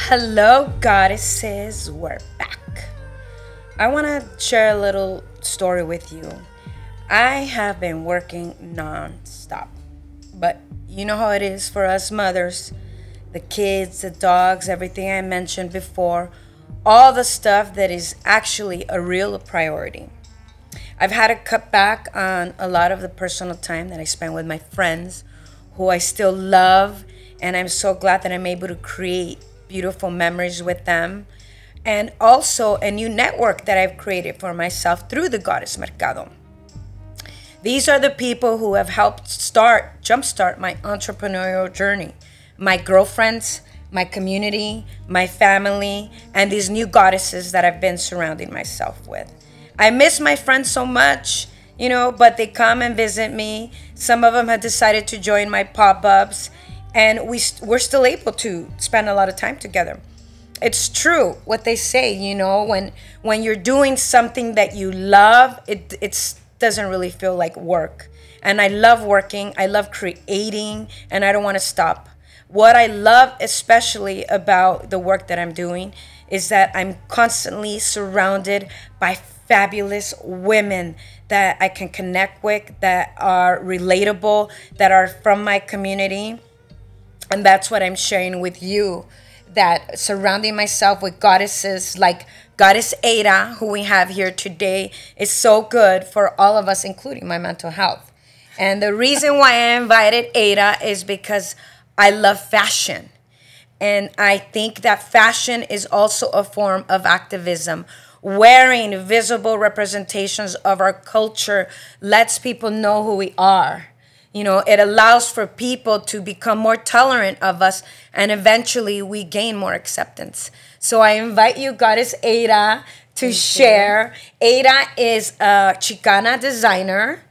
Hello, goddesses. We're back. I want to share a little story with you. I have been working non-stop, but you know how it is for us mothers, the kids, the dogs, everything I mentioned before, all the stuff that is actually a real priority. I've had to cut back on a lot of the personal time that I spend with my friends who I still love, and I'm so glad that I'm able to create beautiful memories with them. And also a new network that I've created for myself through the Goddess Mercado. These are the people who have helped jumpstart my entrepreneurial journey. My girlfriends, my community, my family, and these new goddesses that I've been surrounding myself with. I miss my friends so much, but they come and visit me. Some of them have decided to join my pop-ups, and we're still able to spend a lot of time together. It's true what they say, when you're doing something that you love, it doesn't really feel like work. And I love working, I love creating, and I don't want to stop. What I love especially about the work that I'm doing is that I'm constantly surrounded by fabulous women that I can connect with, that are relatable, that are from my community. And that's what I'm sharing with you, that surrounding myself with goddesses like Goddess Eyra, who we have here today, is so good for all of us, including my mental health. And the reason why I invited Eyra is because I love fashion. And I think that fashion is also a form of activism. Wearing visible representations of our culture lets people know who we are. It allows for people to become more tolerant of us, and eventually we gain more acceptance. So I invite you, Goddess Eyra, to share. Eyra is a Chicana designer.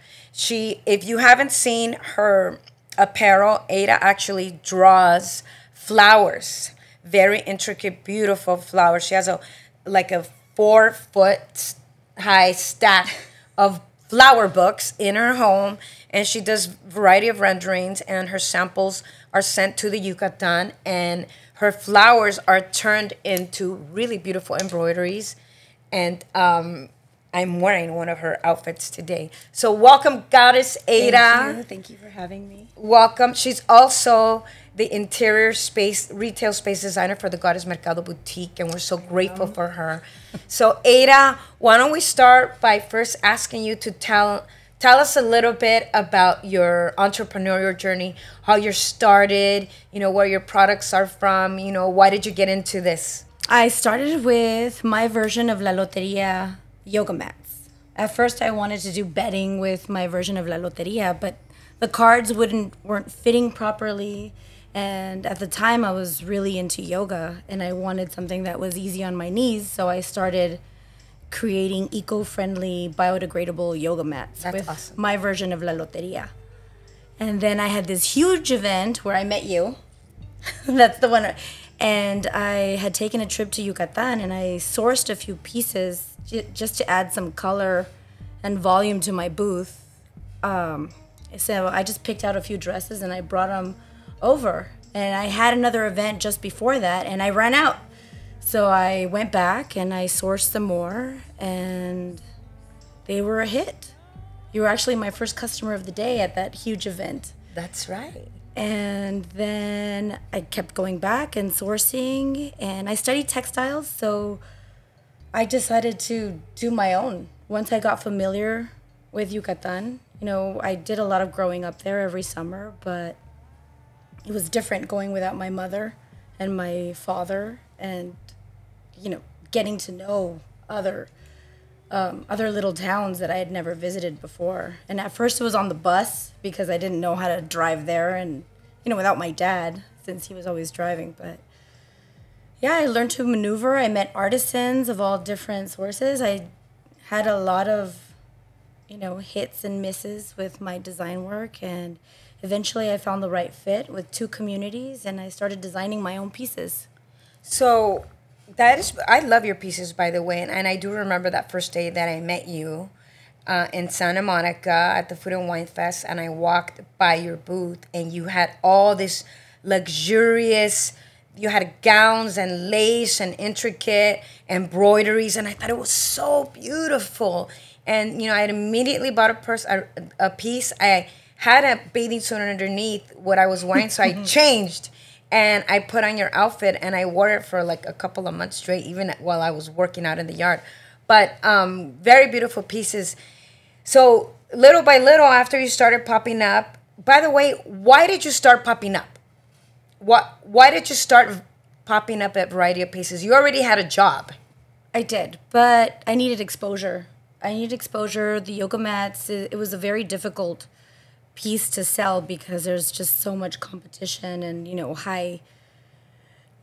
If you haven't seen her apparel, Eyra actually draws flowers, very intricate, beautiful flowers. She has a 4-foot high stack of flower books in her home, and she does variety of renderings, and her samples are sent to the Yucatán, and her flowers are turned into really beautiful embroideries. And I'm wearing one of her outfits today. So welcome, Goddess Eyra. Thank you for having me. Welcome. She's also the interior retail space designer for the Goddess Mercado boutique, and we're so grateful for her. So Eyra, why don't we start by first asking you to tell us a little bit about your entrepreneurial journey, how you started, where your products are from, why did you get into this? I started with my version of La Loteria yoga mats. At first, I wanted to do bedding with my version of La Loteria, but the cards weren't fitting properly. And at the time, I was really into yoga, and I wanted something that was easy on my knees, so I started creating eco-friendly, biodegradable yoga mats. That's with awesome. My version of La Loteria. And then I had this huge event where I met you. That's the one. And I had taken a trip to Yucatán, and I sourced a few pieces just to add some color and volume to my booth. So I just picked out a few dresses, and I brought them over. And I had another event just before that, and I ran out. So I went back and I sourced some more, and they were a hit. You were actually my first customer of the day at that huge event. That's right. And then I kept going back and sourcing, and I studied textiles, so I decided to do my own. Once I got familiar with Yucatán, I did a lot of growing up there every summer, but it was different going without my mother and my father, and getting to know other little towns that I had never visited before. And at first it was on the bus because I didn't know how to drive there, and without my dad, since he was always driving. But yeah, I learned to maneuver. I met artisans of all different sources. I had a lot of hits and misses with my design work, and eventually I found the right fit with 2 communities, and I started designing my own pieces. So I love your pieces, by the way, and I do remember that first day that I met you in Santa Monica at the Food and Wine Fest, and I walked by your booth, and you had all this luxurious you had gowns and lace and intricate embroideries, and I thought it was so beautiful. And I had immediately bought a piece. I had a bathing suit underneath what I was wearing, so I changed and I put on your outfit, and I wore it for like a couple of months straight, even while I was working out in the yard. But very beautiful pieces. So little by little, after you started popping up, by the way, why did you start popping up? Why did you start popping up at Variety of Pieces? You already had a job. I did, but I needed exposure. The yoga mats, it was a very difficult piece to sell because there's just so much competition and, high,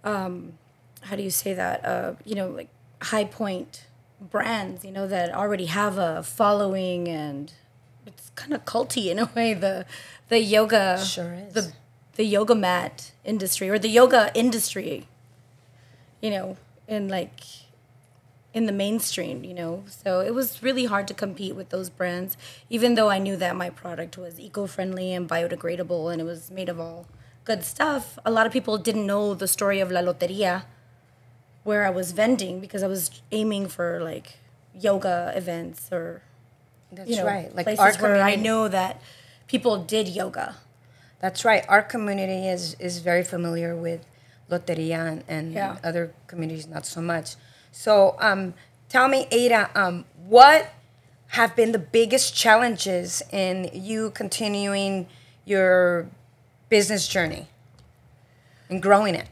how do you say that? Like high point brands, that already have a following, and it's kind of culty in a way, the yoga. Sure is. The yoga mat industry, or the yoga industry, in the mainstream, So it was really hard to compete with those brands, even though I knew that my product was eco-friendly and biodegradable and it was made of all good stuff. A lot of people didn't know the story of La Loteria, where I was vending, because I was aiming for like yoga events or right, like places our where I community. know that people did yoga. That's right. Our community is very familiar with Loteria and other communities not so much. So tell me, Eyra, what have been the biggest challenges in you continuing your business journey and growing it?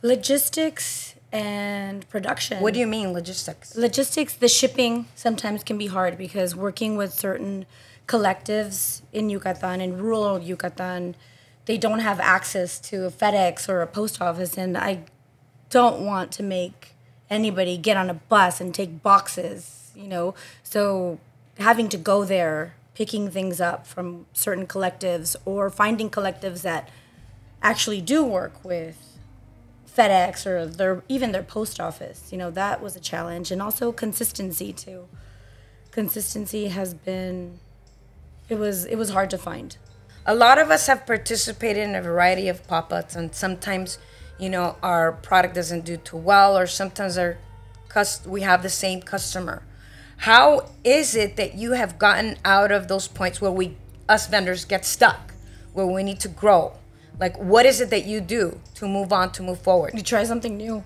Logistics and production. What do you mean, logistics? Logistics, the shipping sometimes can be hard because working with certain collectives in Yucatán, in rural Yucatán, they don't have access to a FedEx or a post office, and I don't want to make anybody get on a bus and take boxes, So having to go there, picking things up from certain collectives or finding collectives that actually do work with FedEx or even their post office, that was a challenge. And also consistency too. Consistency has been, it was hard to find. A lot of us have participated in a variety of pop-ups, and sometimes, our product doesn't do too well, or sometimes we have the same customer. How is it that you have gotten out of those points where us vendors get stuck, where we need to grow? Like, what is it that you do to move on, to move forward? You try something new.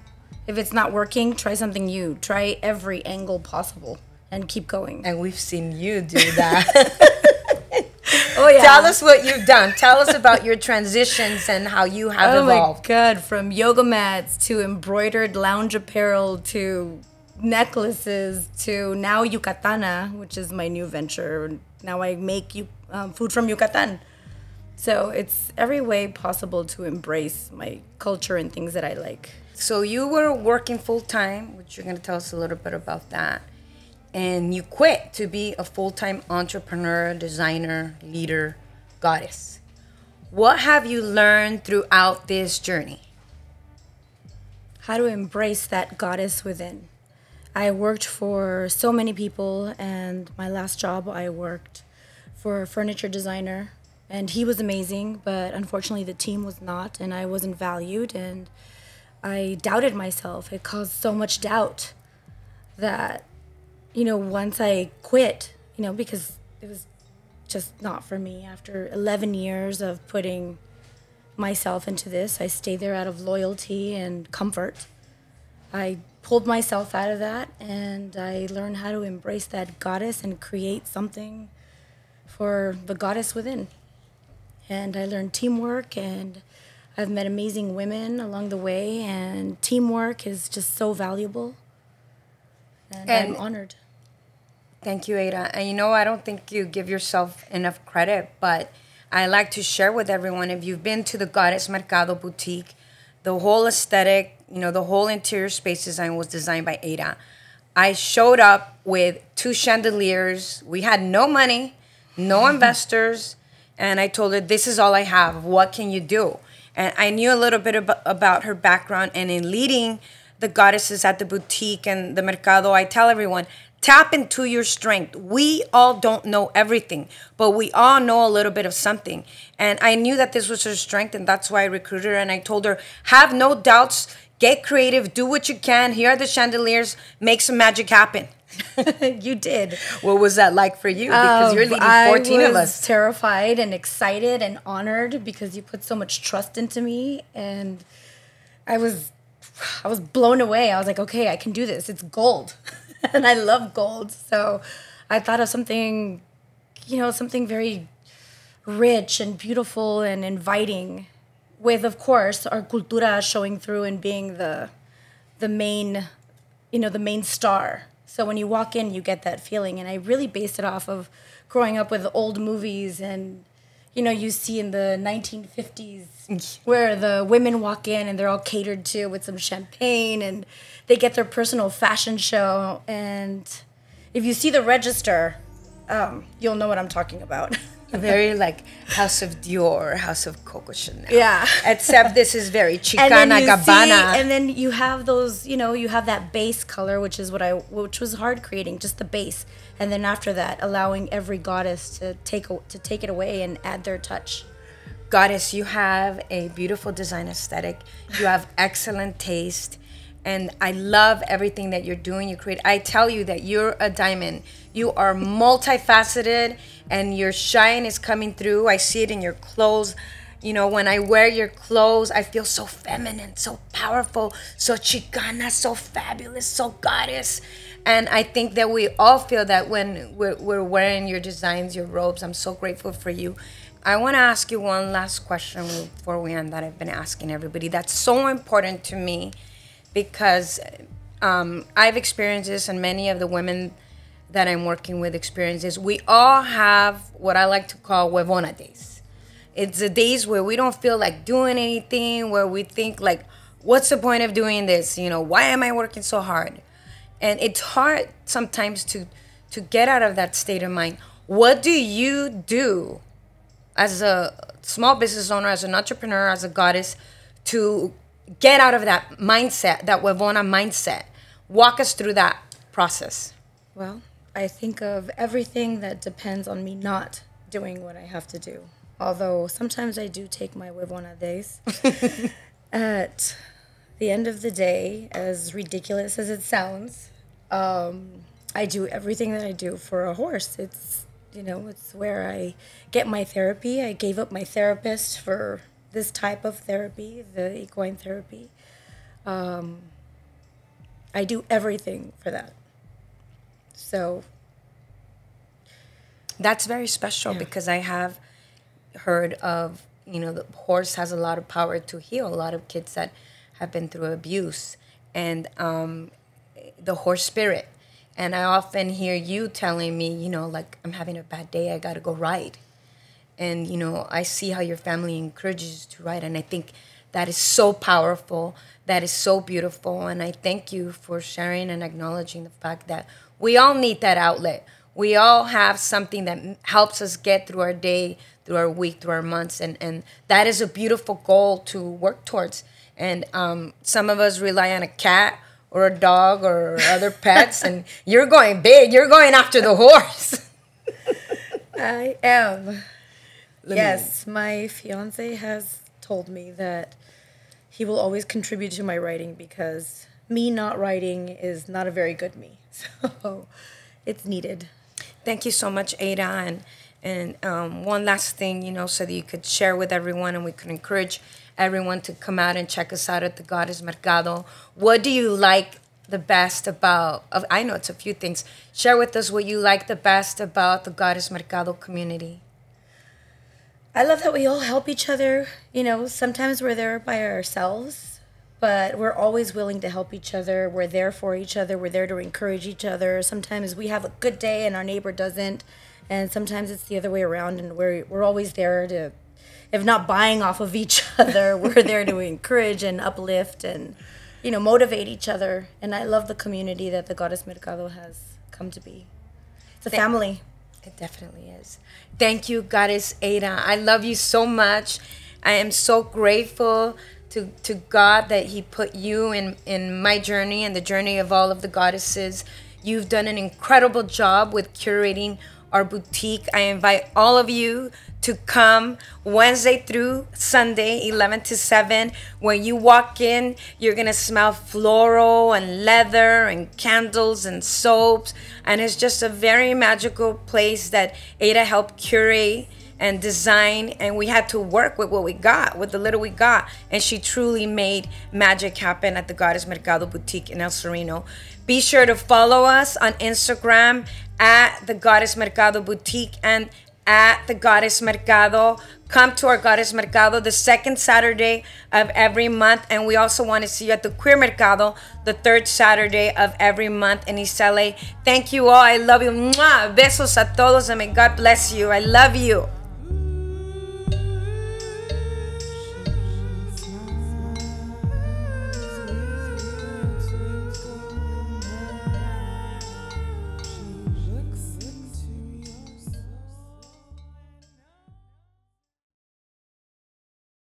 If it's not working, try something new. Try every angle possible and keep going. And we've seen you do that. Oh, yeah. Tell us what you've done. Tell us about your transitions and how you have evolved. Oh, my God. From yoga mats to embroidered lounge apparel to necklaces to now Yucatana, which is my new venture. Now I make food from Yucatan. So it's every way possible to embrace my culture and things that I like. So you were working full-time, which you're going to tell us a little bit about that. And you quit to be a full-time entrepreneur, designer, leader, goddess. What have you learned throughout this journey? How to embrace that goddess within. I worked for so many people, and my last job I worked for a furniture designer, and he was amazing, but unfortunately the team was not, and I wasn't valued, and I doubted myself. It caused so much doubt that, once I quit, because it was just not for me. After 11 years of putting myself into this, I stayed there out of loyalty and comfort. I pulled myself out of that, and I learned how to embrace that goddess and create something for the goddess within. And I learned teamwork, and I've met amazing women along the way, and teamwork is just so valuable. And I'm honored. Thank you, Eyra. And I don't think you give yourself enough credit, but I like to share with everyone, if you've been to the Goddess Mercado boutique, the whole aesthetic, the whole interior space design was designed by Eyra. I showed up with 2 chandeliers. We had no money, no investors, and I told her, this is all I have. What can you do? And I knew a little bit about her background, and in leading the goddesses at the boutique and the Mercado, I tell everyone, Tap into your strength. We all don't know everything, but we all know a little bit of something. And I knew that this was her strength, and that's why I recruited her. And I told her, have no doubts, get creative, do what you can. Here are the chandeliers, make some magic happen. You did. What was that like for you? Because you're leading 14 of us. I was terrified and excited and honored because you put so much trust into me, and I was blown away. I was like, okay, I can do this. It's gold. And I love gold. So I thought of something, something very rich and beautiful and inviting, with, of course, our cultura showing through and being the main, the main star. So when you walk in, you get that feeling. And I really based it off of growing up with old movies and, you see in the 1950s where the women walk in and they're all catered to with some champagne and they get their personal fashion show. And if you see the register, you'll know what I'm talking about. Very like House of Dior, House of Coco Chanel. Yeah. Except this is very Chicana, Gabbana. And then you have those, you have that base color, which was hard creating, just the base. And then after that, allowing every goddess to take it away and add their touch. Goddess, you have a beautiful design aesthetic. You have excellent taste. And I love everything that you're doing. You create. I tell you that you're a diamond. You are multifaceted, and your shine is coming through. I see it in your clothes. When I wear your clothes, I feel so feminine, so powerful, so Chicana, so fabulous, so goddess. And I think that we all feel that when we're wearing your designs, your robes. I'm so grateful for you. I want to ask you one last question before we end that I've been asking everybody. That's so important to me. Because I've experienced this, and many of the women that I'm working with experience this. We all have what I like to call huevona days. It's the days where we don't feel like doing anything, where we think like, what's the point of doing this? Why am I working so hard? And it's hard sometimes to get out of that state of mind. What do you do as a small business owner, as an entrepreneur, as a goddess, to get out of that mindset, that huevona mindset? Walk us through that process. Well, I think of everything that depends on me not doing what I have to do. Although sometimes I do take my huevona days. At the end of the day, as ridiculous as it sounds, I do everything that I do for a horse. It's where I get my therapy. I gave up my therapist for this type of therapy, the equine therapy. I do everything for that. So that's very special, because I have heard of, the horse has a lot of power to heal a lot of kids that have been through abuse, and the horse spirit. And I often hear you telling me, like, I'm having a bad day, I got to go ride. And, I see how your family encourages you to ride. And I think that is so powerful. That is so beautiful. And I thank you for sharing and acknowledging the fact that we all need that outlet. We all have something that helps us get through our day, through our week, through our months. And that is a beautiful goal to work towards. And some of us rely on a cat or a dog or other pets. And you're going big. You're going after the horse. I am. Yes, my fiance has told me that he will always contribute to my writing, because me not writing is not a very good me. So it's needed. Thank you so much, Eyra. And one last thing, so that you could share with everyone and we could encourage everyone to come out and check us out at the Goddess Mercado. What do you like the best about, I know it's a few things. Share with us what you like the best about the Goddess Mercado community. I love that we all help each other. Sometimes we're there by ourselves, but we're always willing to help each other. We're there for each other. We're there to encourage each other. Sometimes we have a good day and our neighbor doesn't. And sometimes it's the other way around, and we're always there to, if not buying off of each other, we're there to encourage and uplift and, motivate each other. And I love the community that the Goddess Mercado has come to be. It's a family. It definitely is. Thank you, Goddess Eyra. I love you so much. I am so grateful to God that he put you in my journey and the journey of all of the goddesses. You've done an incredible job with curating our boutique. I invite all of you to come Wednesday through Sunday, 11 to 7. When you walk in, you're going to smell floral and leather and candles and soaps. And it's just a very magical place that Eyra helped curate and design, and we had to work with what we got, with the little we got, and she truly made magic happen at the Goddess Mercado boutique in El Sereno. Be sure to follow us on Instagram at the Goddess Mercado boutique and at the Goddess Mercado. Come to our Goddess Mercado the second Saturday of every month, and we also want to see you at the Queer Mercado the third Saturday of every month in East LA. Thank you all. I love you. Mwah! Besos a todos, and may God bless you. I love you.